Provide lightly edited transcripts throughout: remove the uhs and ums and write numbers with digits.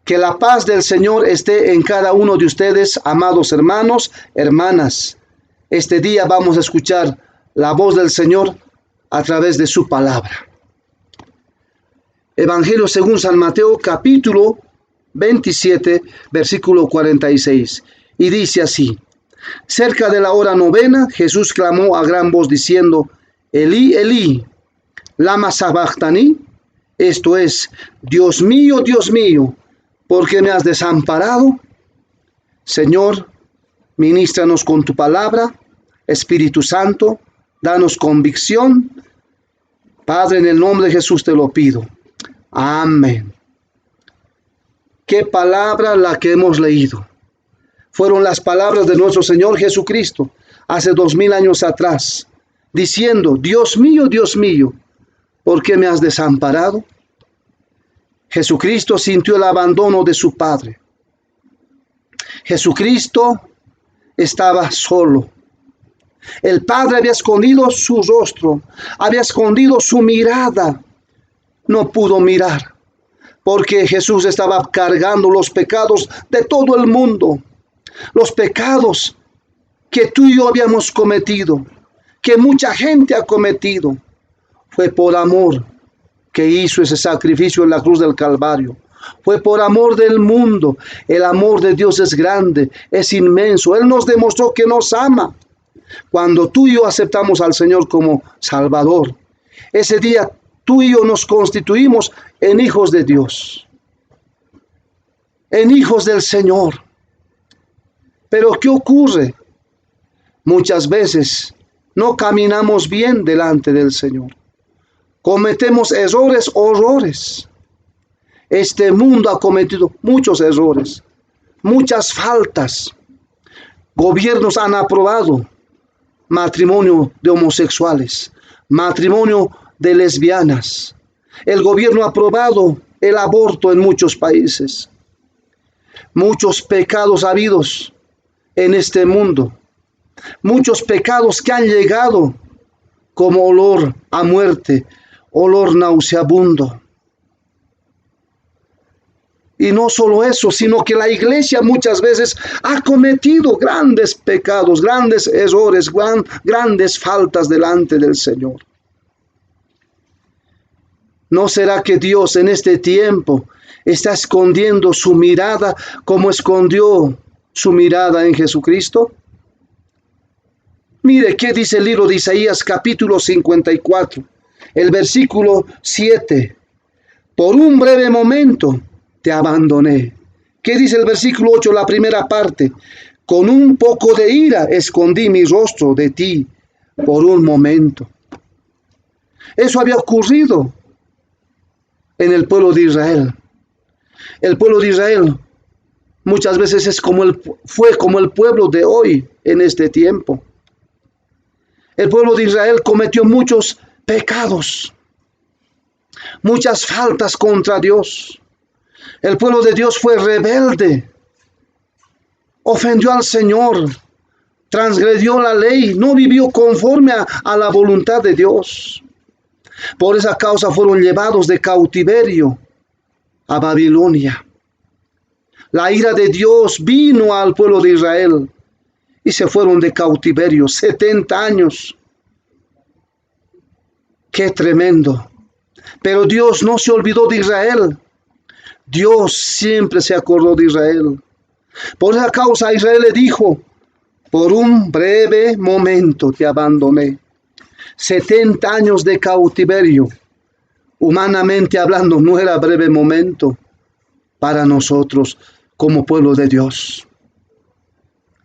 Que la paz del Señor esté en cada uno de ustedes, amados hermanos, hermanas. Este día vamos a escuchar la voz del Señor a través de su palabra. Evangelio según San Mateo, capítulo 27, versículo 46. Y dice así: cerca de la hora novena, Jesús clamó a gran voz diciendo: Elí, Elí, lama sabachthani. Esto es: Dios mío, ¿por qué me has desamparado? Señor, ministranos con tu palabra. Espíritu Santo, danos convicción. Padre, en el nombre de Jesús te lo pido. Amén. ¿Qué palabra la que hemos leído? Fueron las palabras de nuestro Señor Jesucristo hace 2000 años atrás, diciendo: Dios mío, ¿por qué me has desamparado? Jesucristo sintió el abandono de su Padre. Jesucristo estaba solo. El Padre había escondido su rostro, había escondido su mirada. No pudo mirar, porque Jesús estaba cargando los pecados de todo el mundo. Los pecados que tú y yo habíamos cometido, que mucha gente ha cometido. Fue por amor que hizo ese sacrificio en la cruz del Calvario. Fue por amor del mundo. El amor de Dios es grande, es inmenso. Él nos demostró que nos ama. Cuando tú y yo aceptamos al Señor como Salvador, ese día tú y yo nos constituimos en hijos de Dios, en hijos del Señor. Pero ¿qué ocurre? Muchas veces no caminamos bien delante del Señor. Cometemos errores, horrores. Este mundo ha cometido muchos errores, muchas faltas. Gobiernos han aprobado matrimonio de homosexuales, matrimonio de lesbianas. El gobierno ha aprobado el aborto en muchos países. Muchos pecados habidos en este mundo. Muchos pecados que han llegado como olor a muerte, olor nauseabundo. Y no solo eso, sino que la iglesia muchas veces ha cometido grandes pecados, grandes errores, grandes faltas delante del Señor. ¿No será que Dios en este tiempo está escondiendo su mirada como escondió su mirada en Jesucristo? Mire qué dice el libro de Isaías, capítulo 54, el versículo 7. Por un breve momento te abandoné. ¿Qué dice el versículo 8, la primera parte? Con un poco de ira escondí mi rostro de ti por un momento. Eso había ocurrido en el pueblo de Israel. El pueblo de Israel muchas veces fue como el pueblo de hoy en este tiempo. El pueblo de Israel cometió muchos pecados, muchas faltas contra Dios. El pueblo de Dios fue rebelde, ofendió al Señor, transgredió la ley, no vivió conforme a la voluntad de Dios. Por esa causa fueron llevados de cautiverio a Babilonia. La ira de Dios vino al pueblo de Israel y se fueron de cautiverio 70 años. ¡Qué tremendo! Pero Dios no se olvidó de Israel. Dios siempre se acordó de Israel. Por esa causa a Israel le dijo: por un breve momento te abandoné. 70 años de cautiverio, humanamente hablando, no era breve momento para nosotros como pueblo de Dios.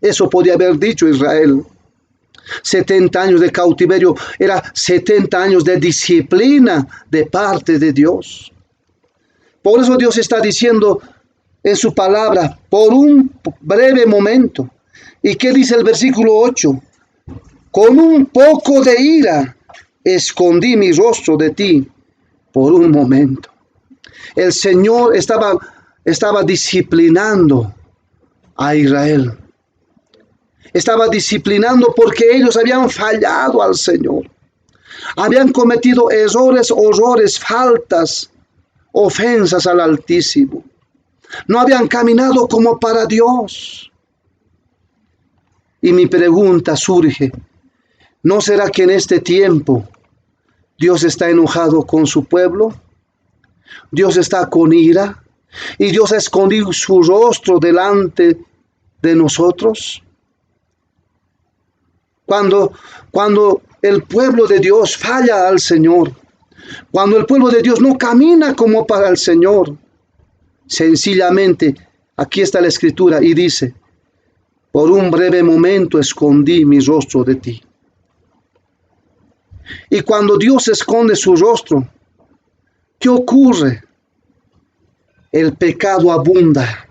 Eso podía haber dicho Israel. 70 años de cautiverio era 70 años de disciplina de parte de Dios. Por eso Dios está diciendo en su palabra: por un breve momento. ¿Y qué dice el versículo 8? Con un poco de ira escondí mi rostro de ti por un momento. El Señor estaba disciplinando a Israel. Estaba disciplinando porque ellos habían fallado al Señor. Habían cometido errores, horrores, faltas, ofensas al Altísimo. No habían caminado como para Dios. Y mi pregunta surge, ¿no será que en este tiempo Dios está enojado con su pueblo? Dios está con ira y Dios ha escondido su rostro delante de nosotros. Cuando el pueblo de Dios falla al Señor, cuando el pueblo de Dios no camina como para el Señor, sencillamente, aquí está la escritura y dice, por un breve momento escondí mi rostro de ti. Y cuando Dios esconde su rostro, ¿qué ocurre? El pecado abunda,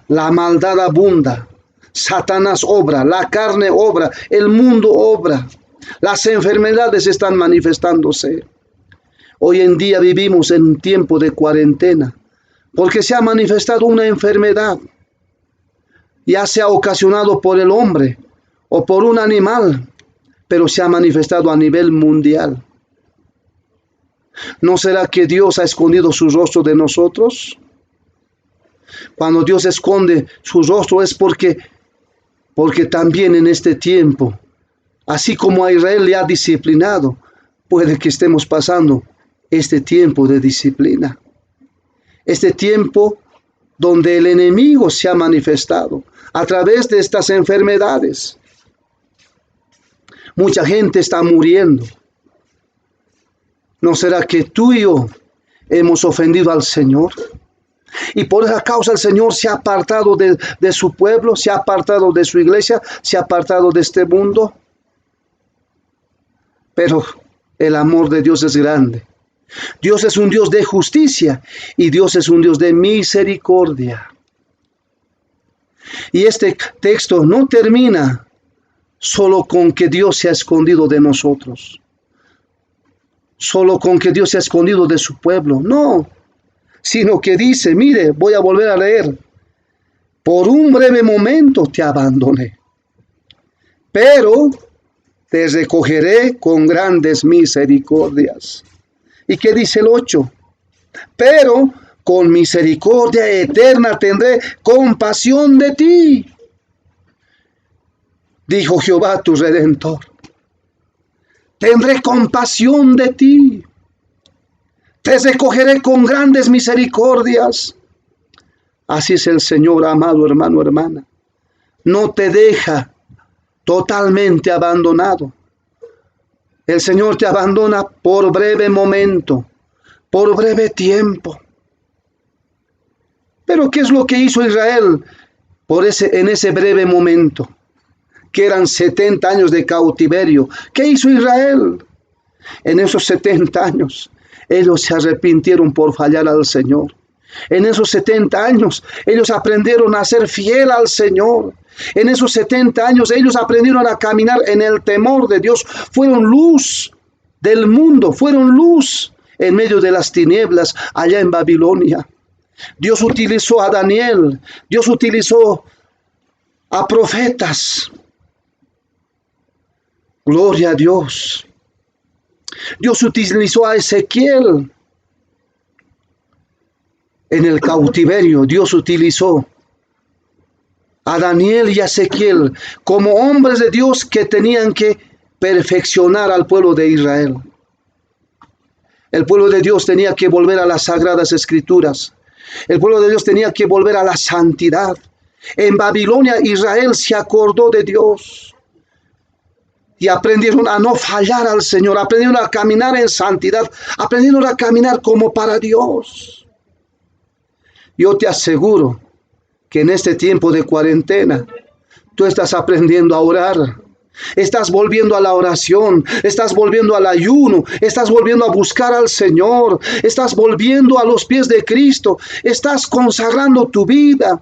la maldad abunda, Satanás obra, la carne obra, el mundo obra, las enfermedades están manifestándose. Hoy en día vivimos en un tiempo de cuarentena, porque se ha manifestado una enfermedad, ya sea ocasionado por el hombre o por un animal, pero se ha manifestado a nivel mundial. ¿No será que Dios ha escondido su rostro de nosotros? Cuando Dios esconde su rostro es porque también en este tiempo, así como a Israel le ha disciplinado, puede que estemos pasando este tiempo de disciplina. Este tiempo donde el enemigo se ha manifestado a través de estas enfermedades. Mucha gente está muriendo. ¿No será que tú y yo hemos ofendido al Señor? Y por esa causa el Señor se ha apartado de su pueblo, se ha apartado de su iglesia, se ha apartado de este mundo. Pero el amor de Dios es grande. Dios es un Dios de justicia y Dios es un Dios de misericordia. Y este texto no termina solo con que Dios se ha escondido de nosotros, solo con que Dios se ha escondido de su pueblo, no, sino que dice, mire, voy a volver a leer, por un breve momento te abandoné, pero te recogeré con grandes misericordias. ¿Y qué dice el 8? Pero con misericordia eterna tendré compasión de ti, dijo Jehová tu Redentor. Tendré compasión de ti, te recogeré con grandes misericordias. Así es el Señor, amado hermano, hermana. No te deja totalmente abandonado. El Señor te abandona por breve momento, por breve tiempo. Pero ¿qué es lo que hizo Israel en ese breve momento? Que eran 70 años de cautiverio. ¿Qué hizo Israel? En esos 70 años, ellos se arrepintieron por fallar al Señor. En esos 70 años, ellos aprendieron a ser fiel al Señor. En esos 70 años, ellos aprendieron a caminar en el temor de Dios. Fueron luz del mundo, fueron luz en medio de las tinieblas allá en Babilonia. Dios utilizó a Daniel, Dios utilizó a profetas. Gloria a Dios. Dios utilizó a Ezequiel en el cautiverio. Dios utilizó a Daniel y a Ezequiel como hombres de Dios que tenían que perfeccionar al pueblo de Israel. El pueblo de Dios tenía que volver a las sagradas escrituras. El pueblo de Dios tenía que volver a la santidad. En Babilonia Israel se acordó de Dios y aprendieron a no fallar al Señor, aprendieron a caminar en santidad, aprendieron a caminar como para Dios. Yo te aseguro que en este tiempo de cuarentena tú estás aprendiendo a orar. Estás volviendo a la oración, estás volviendo al ayuno, estás volviendo a buscar al Señor, estás volviendo a los pies de Cristo, estás consagrando tu vida,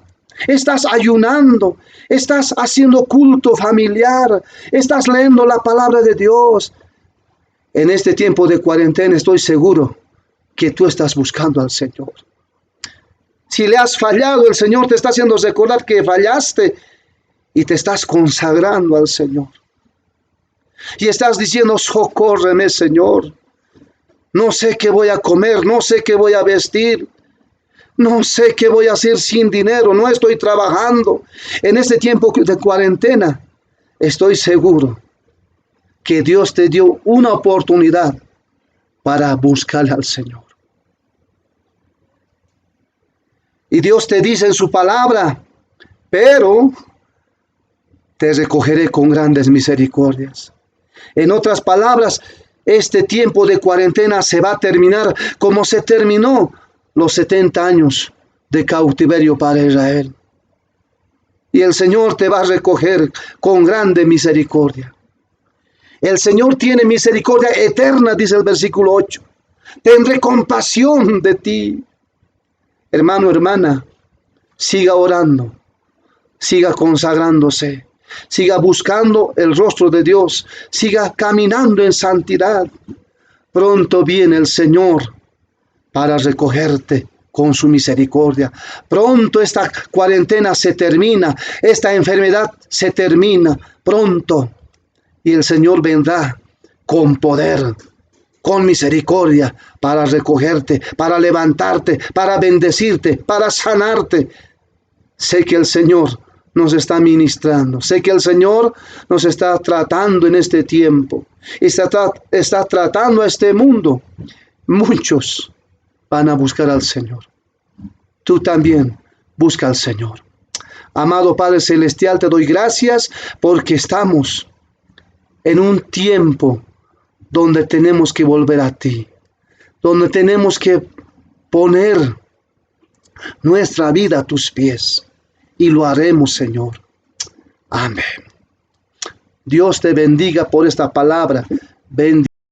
estás ayunando, estás haciendo culto familiar, estás leyendo la palabra de Dios. En este tiempo de cuarentena estoy seguro que tú estás buscando al Señor. Si le has fallado, el Señor te está haciendo recordar que fallaste y te estás consagrando al Señor. Y estás diciendo, socórreme, Señor. No sé qué voy a comer, no sé qué voy a vestir. No sé qué voy a hacer sin dinero, no estoy trabajando. En este tiempo de cuarentena, estoy seguro que Dios te dio una oportunidad para buscarle al Señor. Y Dios te dice en su palabra, pero te recogeré con grandes misericordias. En otras palabras, este tiempo de cuarentena se va a terminar como se terminó los 70 años de cautiverio para Israel. Y el Señor te va a recoger con grande misericordia. El Señor tiene misericordia eterna, dice el versículo 8. Tendré compasión de ti. Hermano, hermana, siga orando, siga consagrándose, siga buscando el rostro de Dios, siga caminando en santidad. Pronto viene el Señor para recogerte con su misericordia. Pronto esta cuarentena se termina, esta enfermedad se termina, pronto. Y el Señor vendrá con poder, con misericordia, para recogerte, para levantarte, para bendecirte, para sanarte. Sé que el Señor nos está ministrando, sé que el Señor nos está tratando en este tiempo, está tratando a este mundo. Muchos van a buscar al Señor. Tú también busca al Señor. Amado Padre Celestial, te doy gracias porque estamos en un tiempo donde tenemos que volver a ti, donde tenemos que poner nuestra vida a tus pies, y lo haremos, Señor. Amén. Dios te bendiga por esta palabra.